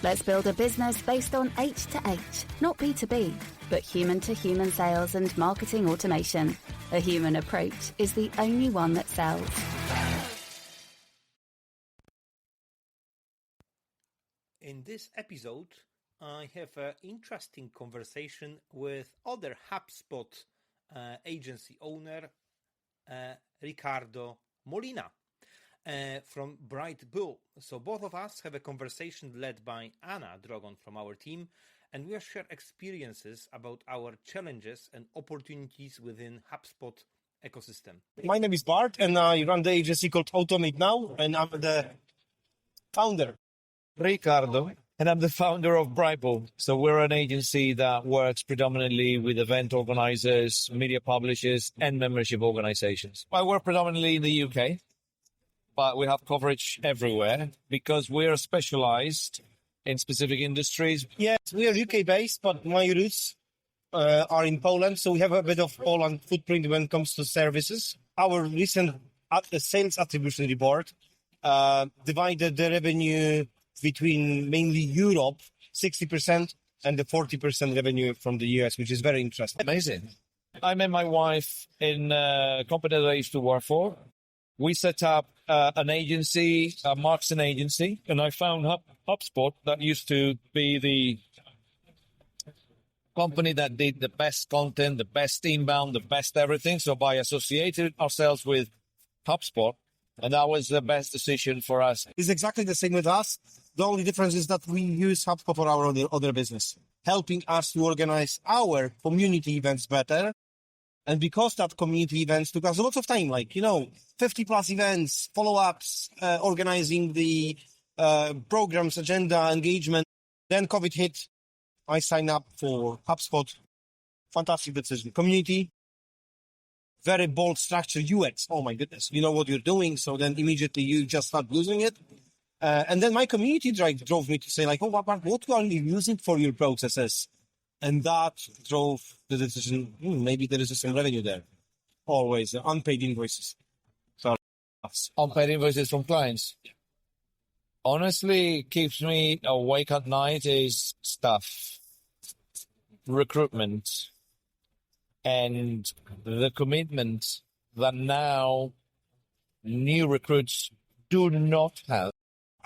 Let's build a business based on H2H, not B2B, but human-to-human sales and marketing automation. A human approach is the only one that sells. In this episode, I have an interesting conversation with other HubSpot agency owner, Ricardo Molina from Brightbull. So both of us have a conversation led by Anna Drogon from our team, and we'll share experiences about our challenges and opportunities within HubSpot ecosystem. My name is Bart, and I run the agency called Automate Now, and I'm the founder. Ricardo, and I'm the founder of Brightbull. So we're an agency that works predominantly with event organizers, media publishers, and membership organizations. I work predominantly in the UK, but we have coverage everywhere because we are specialized in specific industries. Yes, we are UK-based, but my roots are in Poland, so we have a bit of Poland footprint when it comes to services. Our recent sales attribution report divided the revenue between mainly Europe, 60%, and the 40% revenue from the US, which is very interesting. Amazing. I met my wife in a company that I used to work for. We set up an agency, a marketing agency, and I found HubSpot that used to be the company that did the best content, the best inbound, the best everything. So I associated ourselves with HubSpot, and that was the best decision for us. It's exactly the same with us. The only difference is that we use HubSpot for our other business, helping us to organize our community events better. And because that community events took us lots of time, 50 plus events, follow-ups, organizing the programs, agenda, engagement. Then COVID hit. I signed up for HubSpot. Fantastic decision. Community, very bold structure, UX. Oh my goodness, you know what you're doing. So then immediately you just start using it. And then my community drove me to say what are you using for your processes? And that drove the decision, maybe there is some revenue there. Always unpaid invoices. So unpaid invoices from clients. Honestly, keeps me awake at night is stuff, recruitment, and the commitment that now new recruits do not have.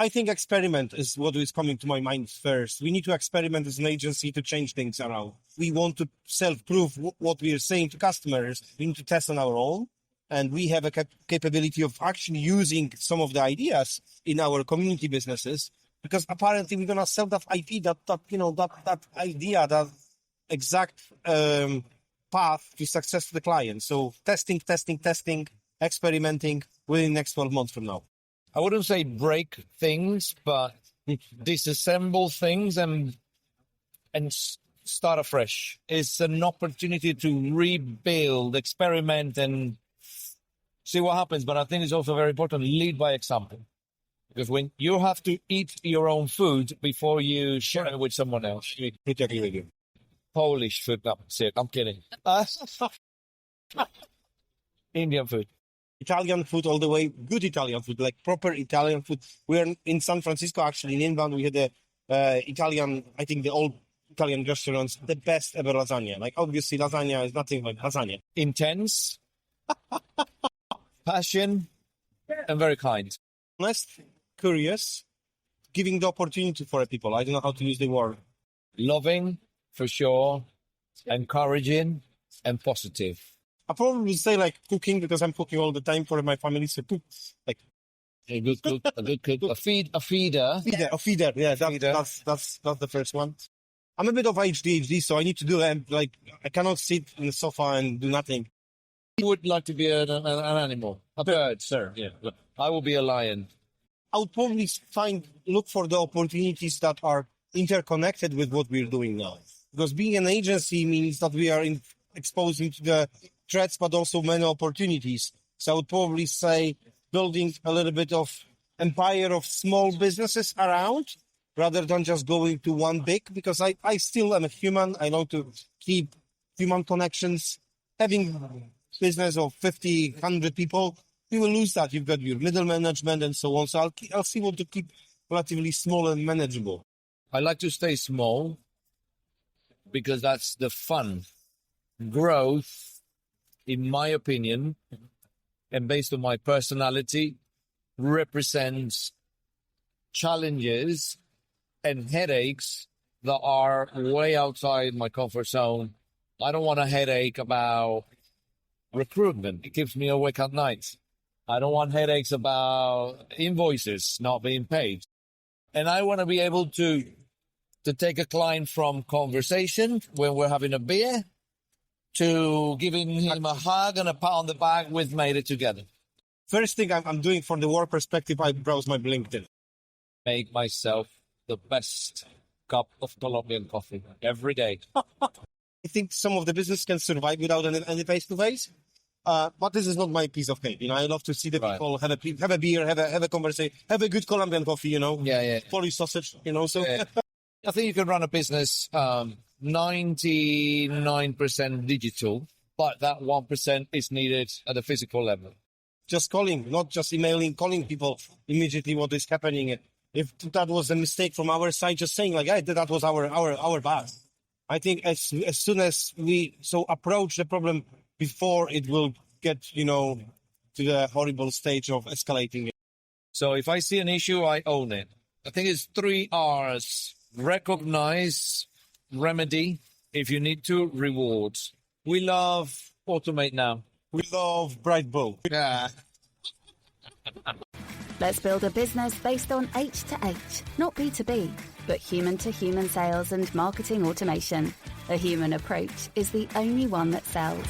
I think experiment is what is coming to my mind first. We need to experiment as an agency to change things around. We want to self-prove what we are saying to customers. We need to test on our own. And we have a capability of actually using some of the ideas in our community businesses, because apparently we're going to sell that IP, that idea, that exact path to success to the client. So testing, experimenting within the next 12 months from now. I wouldn't say break things, but disassemble things and start afresh. It's an opportunity to rebuild, experiment, and see what happens. But I think it's also very important, lead by example. Because when you have to eat your own food before you share it with someone else. Polish food, that's it. I'm kidding. Indian food. Italian food all the way, good Italian food, like proper Italian food. We're in San Francisco, actually, in inbound. We had the Italian, I think the old Italian restaurants, the best ever lasagna. Obviously, lasagna is nothing like lasagna. Intense, passion, and very kind. Honest, curious, giving the opportunity for people. I don't know how to use the word. Loving, for sure, encouraging, and positive. I probably would say cooking, because I'm cooking all the time for my family. So cook, a good cook, a feeder. A feeder. Yeah, that's the first one. I'm a bit of HDHD, so I need to do I cannot sit in the sofa and do nothing. You would like to be an animal, a bird, sir. Yeah, I will be a lion. I would probably look for the opportunities that are interconnected with what we're doing now. Because being an agency means that we are exposing to the threats, but also many opportunities. So I would probably say building a little bit of empire of small businesses around, rather than just going to one big, because I still am a human. I want to keep human connections. Having business of 50, 100 people, you will lose that. You've got your middle management and so on. So I'll still want to keep relatively small and manageable. I like to stay small because that's the fun. Growth, in my opinion, and based on my personality, represents challenges and headaches that are way outside my comfort zone. I don't want a headache about recruitment. It keeps me awake at night. I don't want headaches about invoices not being paid. And I want to be able to take a client from conversation when we're having a beer to giving him a hug and a pat on the back. We've made it together. First thing I'm doing from the work perspective, I browse my LinkedIn. Make myself the best cup of Colombian coffee every day. I think some of the business can survive without any face-to-face. But this is not my piece of cake. I love to see the people have a beer, have a conversation, have a good Colombian coffee, Yeah. Polish sausage, so. Yeah. I think you can run a business 99% digital, but that 1% is needed at the physical level. Just calling, not just emailing, calling people immediately what is happening. If that was a mistake from our side, just saying like, hey, that was our bad. I think as soon as we approach the problem before it will get, to the horrible stage of escalating. So if I see an issue, I own it. I think it's 3 R's. Recognize, remedy, if you need to, reward. We love Automate Now. We love Brightbull. Yeah. Let's build a business based on H2H, not B2B, but human-to-human sales and marketing automation. A human approach is the only one that sells.